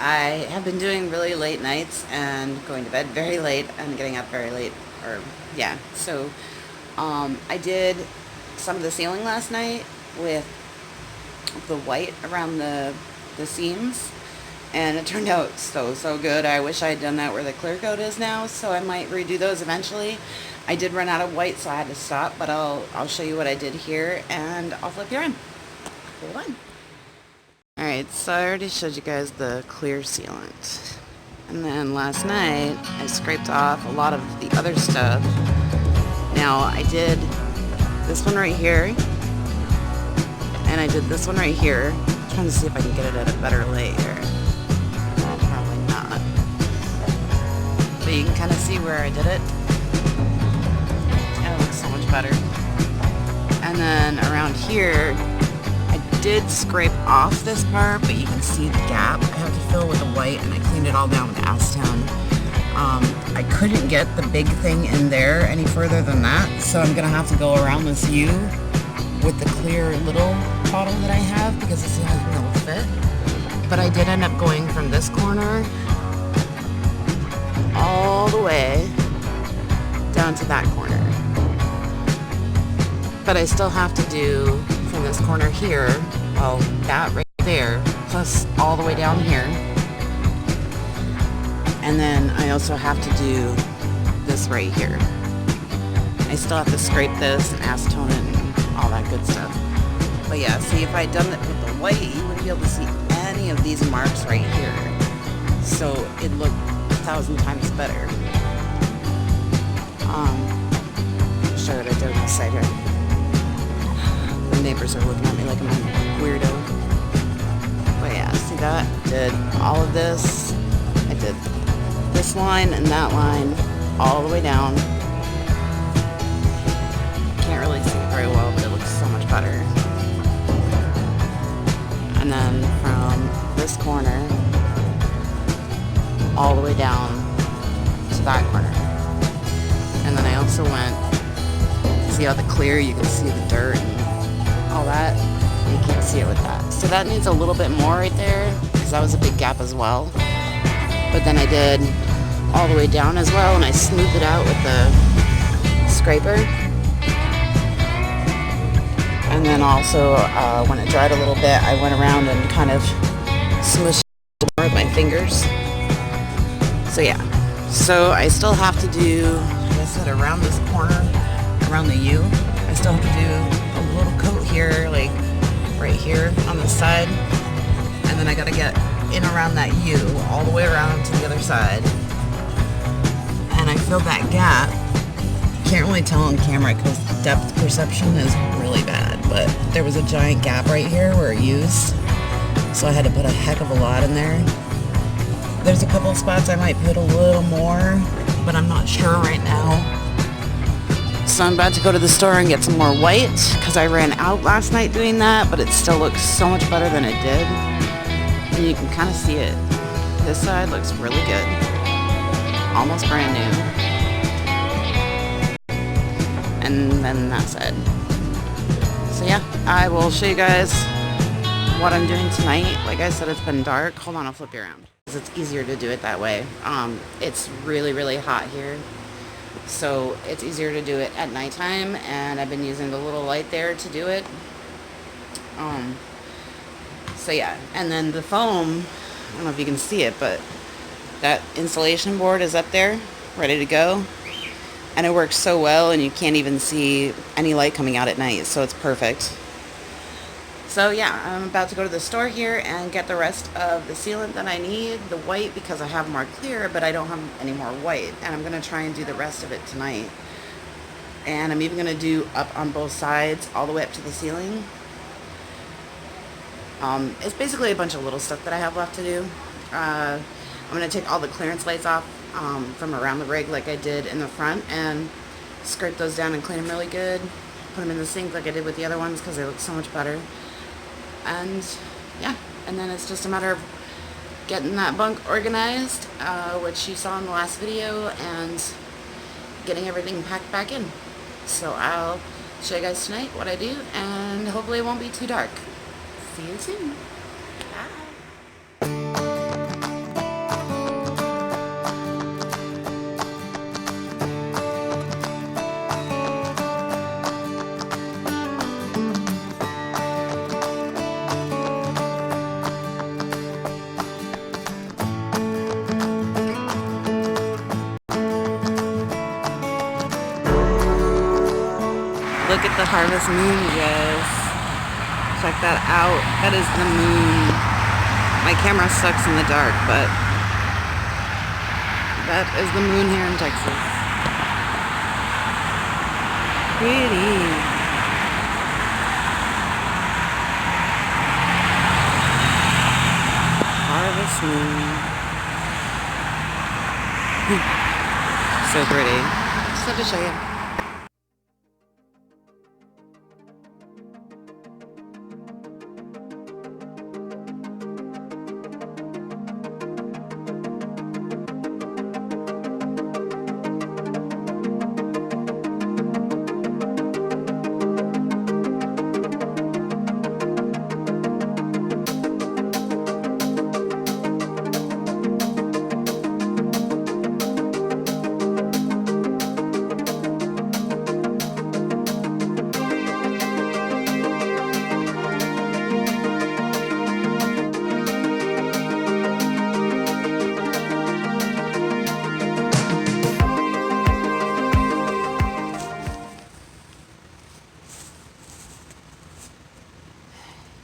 I have been doing really late nights and going to bed very late and getting up very late, or yeah. So I did some of the ceiling last night with the white around the seams, and it turned out so good. I wish I had done that where the clear coat is now, so I might redo those eventually. I did run out of white, so I had to stop, but I'll show you what I did here, and I'll flip you around. Hold on. Alright, so I already showed you guys the clear sealant. And then last night, I scraped off a lot of the other stuff. Now, I did this one right here, and I did this one right here. I'm trying to see if I can get it at a better light here. Probably not. But you can kind of see where I did it. And it looks so much better. And then around here, did scrape off this part, but you can see the gap. I have to fill with the white, and I cleaned it all down with acetone. I couldn't get the big thing in there any further than that, so I'm gonna have to go around this U with the clear little bottle that I have because it's no fit. But I did end up going from this corner all the way down to that corner. But I still have to do from this corner here, well, that right there, plus all the way down here. And then I also have to do this right here. I still have to scrape this and acetone it and all that good stuff. But yeah, see, if I had done it with the white, you wouldn't be able to see any of these marks right here. So it looked 1,000 times better. I'll show you what I did on the side here. The neighbors are looking at me like I'm a weirdo. But yeah, see that? Did all of this. I did this line and that line all the way down. Can't really see it very well, but it looks so much better. And then from this corner all the way down to that corner. And then I also went, see how the clear, you can see the dirt and all that. You can't see it with that. So that needs a little bit more right there because that was a big gap as well. But then I did all the way down as well, and I smoothed it out with the scraper. And then also when it dried a little bit, I went around and kind of smooshed it more with my fingers. So yeah. So I still have to do, like I said, around this corner, around the U, I still have to do a little coat here, like right here on the side, and then I gotta get in around that U all the way around to the other side, and I filled that gap. You can't really tell on camera because depth perception is really bad, but there was a giant gap right here where it used, so I had to put a heck of a lot in there. There's a couple of spots I might put a little more, but I'm not sure right now. So I'm about to go to the store and get some more white because I ran out last night doing that, but it still looks so much better than it did. And you can kind of see it. This side looks really good. Almost brand new. And then that side. So yeah, I will show you guys what I'm doing tonight. Like I said, it's been dark. Hold on, I'll flip you around. It's easier to do it that way. It's really hot here. So it's easier to do it at nighttime, and I've been using the little light there to do it. So yeah, and then the foam, I don't know if you can see it, but that insulation board is up there, ready to go. And it works so well, and you can't even see any light coming out at night, so it's perfect. So yeah, I'm about to go to the store here and get the rest of the sealant that I need, the white because I have more clear, but I don't have any more white, and I'm going to try and do the rest of it tonight. And I'm even going to do up on both sides all the way up to the ceiling. It's basically a bunch of little stuff that I have left to do. I'm going to take all the clearance lights off from around the rig like I did in the front and scrape those down and clean them really good. Put them in the sink like I did with the other ones because they look so much better. And yeah, and then it's just a matter of getting that bunk organized, which you saw in the last video, and getting everything packed back in. So I'll show you guys tonight what I do, and hopefully it won't be too dark. See you soon. Bye. look at the harvest moon, you guys. Check that out. That is the moon. My camera sucks in the dark, but that is the moon here in Texas. Pretty. Harvest moon. So pretty. Just have to show you.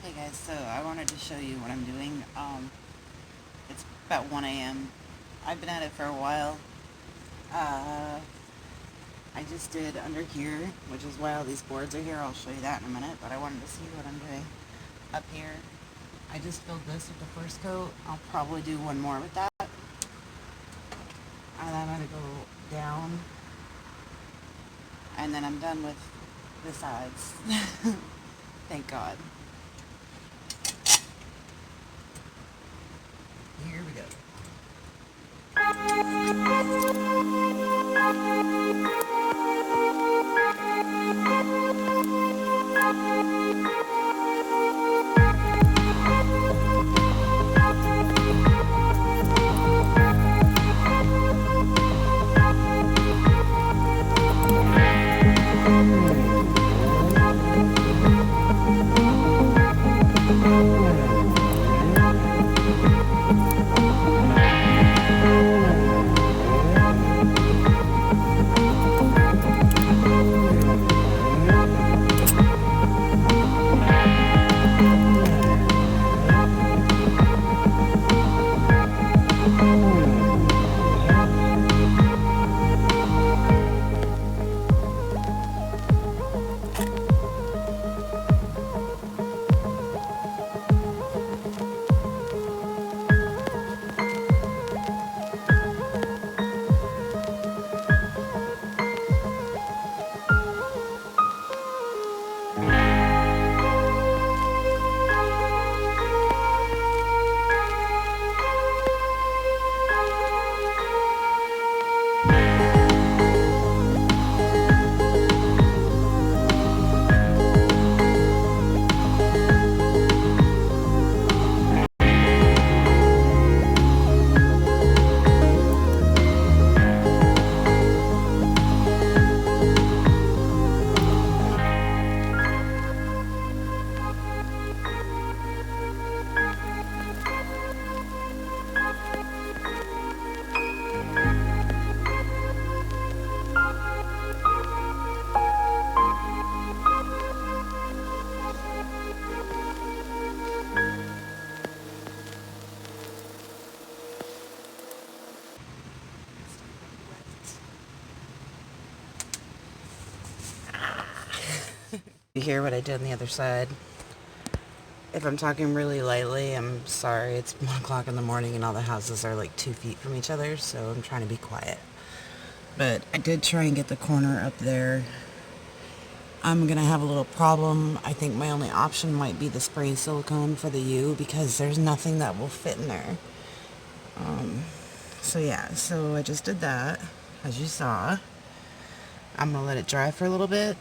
Hey guys, so I wanted to show you what I'm doing. It's about 1 a.m. I've been at it for a while. I just did under here, which is why all these boards are here. I'll show you that in a minute, but I wanted to see what I'm doing up here. I just filled this with the first coat. I'll probably do one more with that. And then I'm going to go down. And then I'm done with the sides. Thank God. Here we go. You hear what I did on the other side? If I'm talking really lightly, I'm sorry. It's 1 o'clock in the morning and all the houses are like 2 feet from each other, so I'm trying to be quiet. But I did try and get the corner up there. I'm going to have a little problem. I think my only option might be the spray silicone for the U because there's nothing that will fit in there. So yeah, so I just did that, as you saw. I'm going to let it dry for a little bit.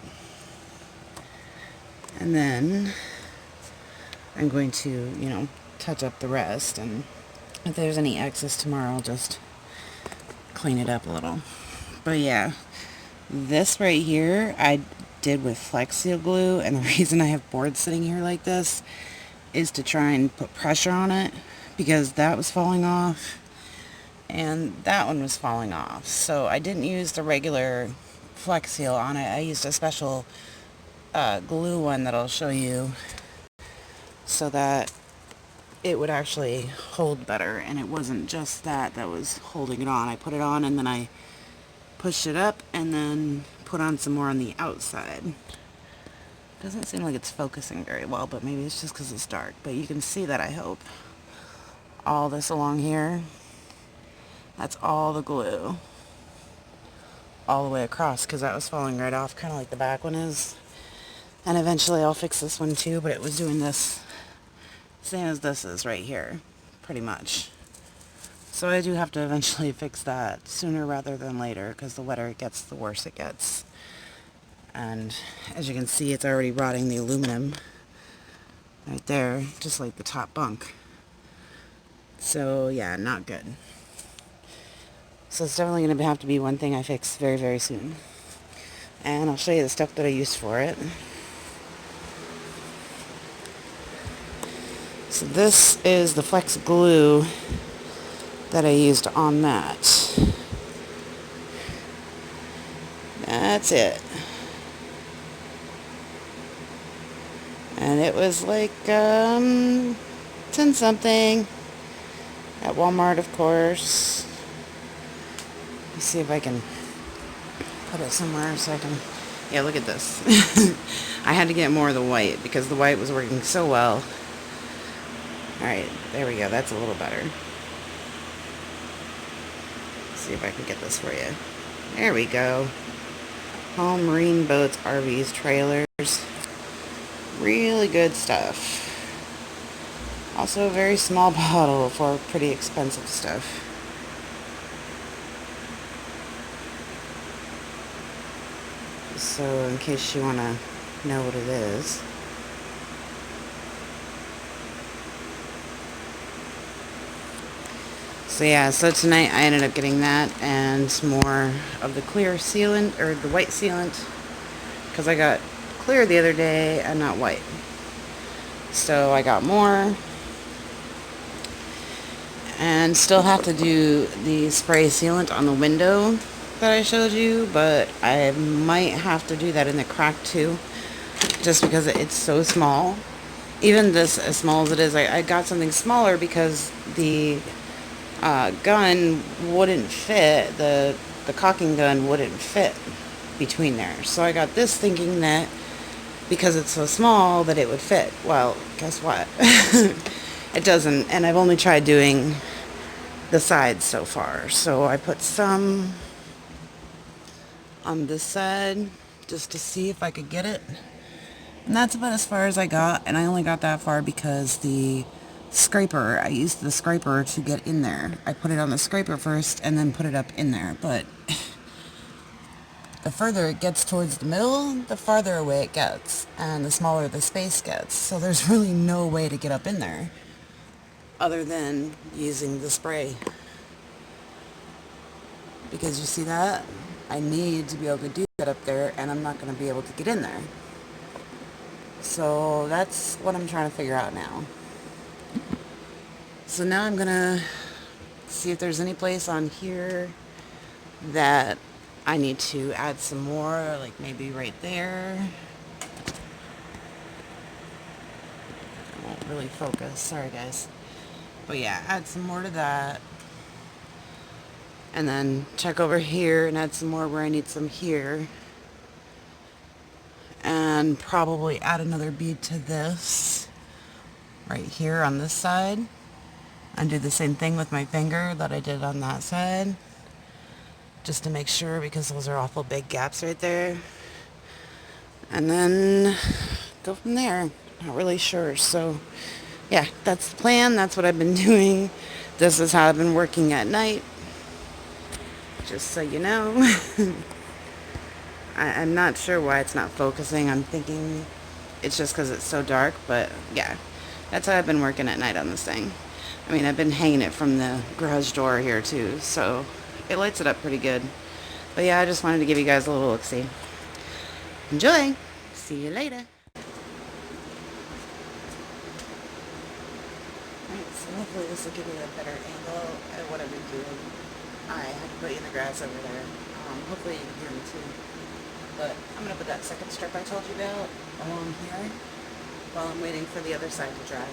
And then I'm going to, touch up the rest. And if there's any excess tomorrow, I'll just clean it up a little. But yeah, this right here, I did with Flex Seal glue. And the reason I have boards sitting here like this is to try and put pressure on it. Because that was falling off. And that one was falling off. So I didn't use the regular Flex Seal on it. I used a special glue one that I'll show you so that it would actually hold better, and it wasn't just that was holding it on. I put it on and then I pushed it up and then put on some more on the outside. Doesn't seem like it's focusing very well, but maybe it's just because it's dark. But you can see that, I hope. All this along here, that's all the glue. All the way across, because that was falling right off, kind of like the back one is. And eventually I'll fix this one too, but it was doing this same as this is right here, pretty much. So I do have to eventually fix that sooner rather than later, because the wetter it gets, the worse it gets. And as you can see, it's already rotting the aluminum right there, just like the top bunk. So yeah, not good. So it's definitely going to have to be one thing I fix very, very soon. And I'll show you the stuff that I used for it. So this is the flex glue that I used on that. That's it. And it was like 10 something at Walmart, of course. Let's see if I can put it somewhere so I can... Yeah, look at this. I had to get more of the white because the white was working so well. Alright, there we go. That's a little better. Let's see if I can get this for you. There we go. Home marine boats, RVs, trailers. Really good stuff. Also a very small bottle for pretty expensive stuff. So in case you want to know what it is. So yeah, so tonight I ended up getting that and some more of the clear sealant, or the white sealant, because I got clear the other day and not white. So I got more. And still have to do the spray sealant on the window that I showed you, but I might have to do that in the crack too, just because it's so small. Even this, as small as it is, I got something smaller because the gun wouldn't fit, the caulking gun wouldn't fit between there. So I got this thinking that because it's so small that it would fit. Well, guess what? It doesn't, and I've only tried doing the sides so far. So I put some on this side just to see if I could get it. And that's about as far as I got, and I only got that far because the scraper, I used the scraper to get in there. I put it on the scraper first and then put it up in there, but the further it gets towards the middle, the farther away it gets, and the smaller the space gets. So there's really no way to get up in there other than using the spray. Because you see that? I need to be able to do that up there, and I'm not going to be able to get in there. So that's what I'm trying to figure out now. So now I'm going to see if there's any place on here that I need to add some more, like maybe right there. I won't really focus. Sorry, guys. But yeah, add some more to that. And then check over here and add some more where I need some here. And probably add another bead to this right here on this side. And do the same thing with my finger that I did on that side. Just to make sure, because those are awful big gaps right there. And then go from there. Not really sure. So yeah, that's the plan. That's what I've been doing. This is how I've been working at night. Just so you know. I'm not sure why it's not focusing. I'm thinking it's just because it's so dark. But yeah, that's how I've been working at night on this thing. I mean, I've been hanging it from the garage door here too. So it lights it up pretty good. But yeah, I just wanted to give you guys a little look-see. Enjoy. See you later. Alright, so hopefully this will give you a better angle at what I've been doing. I have to put you in the grass over there. Hopefully you can hear me too. But I'm going to put that second strip I told you about along here while I'm waiting for the other side to dry.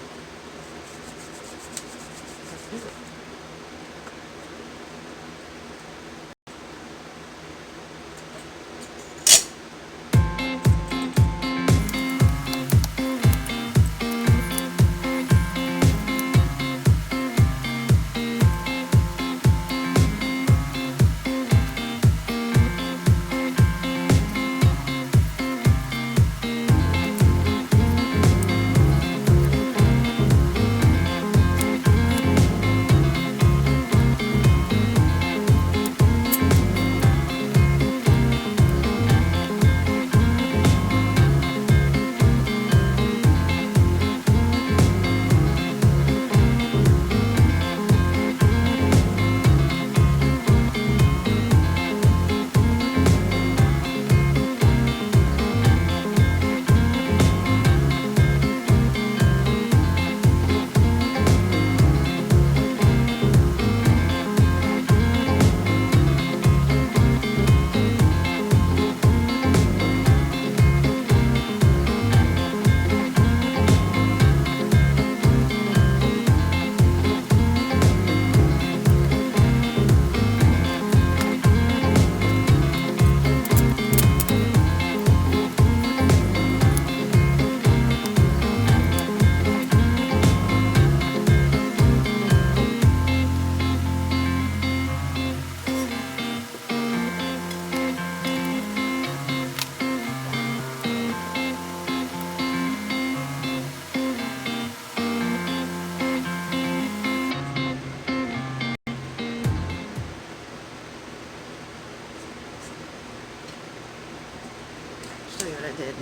Show you what I did.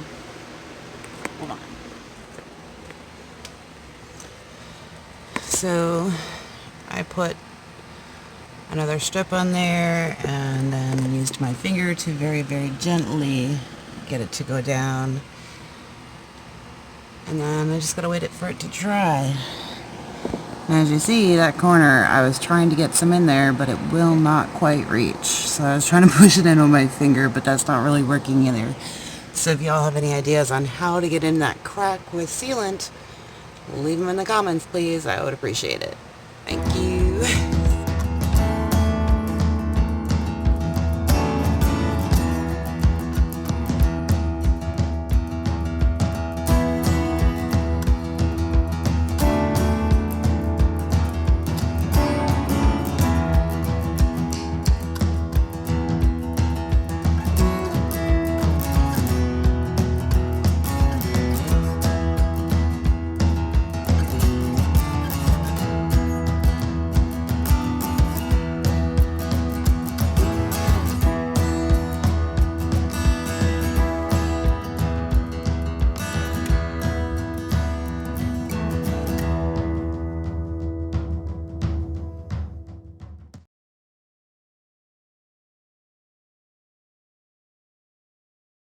Hold on. So I put another strip on there and then used my finger to very, very gently get it to go down. And then I just gotta wait for it to dry. And as you see, that corner, I was trying to get some in there, but it will not quite reach. So I was trying to push it in with my finger, but that's not really working either. So if y'all have any ideas on how to get in that crack with sealant, leave them in the comments, please. I would appreciate it.